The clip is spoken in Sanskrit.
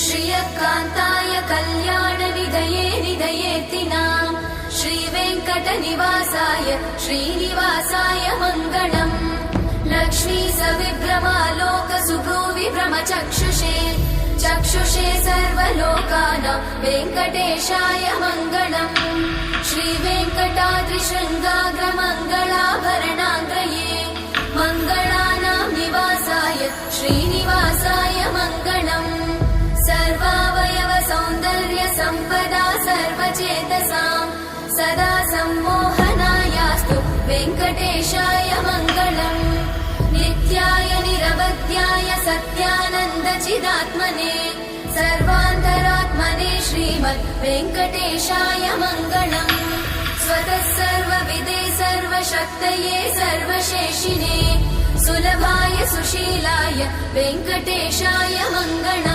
श्रियकान्ताय कल्याणनिधये निधयेऽर्तिनाम् श्रीवेङ्कटनिवासाय श्रीनिवासाय मङ्गलम् लक्ष्मी सविभ्रमालोकसुभ्रूविभ्रमचक्षुषे चक्षुषे सर्वलोकानां वेङ्कटेशाय मङ्गलम् श्रीवेङ्कटाद्रिशृङ्गाग्रमङ्गलाभरणाङ्ग्रये मङ्गलानां निवासाय श्रीनिवासाय मङ्गलम् सर्वावयव सौन्दर्य सम्पदा सर्वचेतसां सदा सम्मोहनायास्तु वेङ्कटेशाय मङ्गलम् नित्याय निरवध्याय सत्यानन्दचिदात्मने सर्वान्तरात्मने श्रीमद् वेङ्कटेशाय मङ्गलम् स्वतः सर्वविदे सर्वशक्तये सर्वशेषिने सुलभाय सुशीलाय वेङ्कटेशाय मङ्गलम्।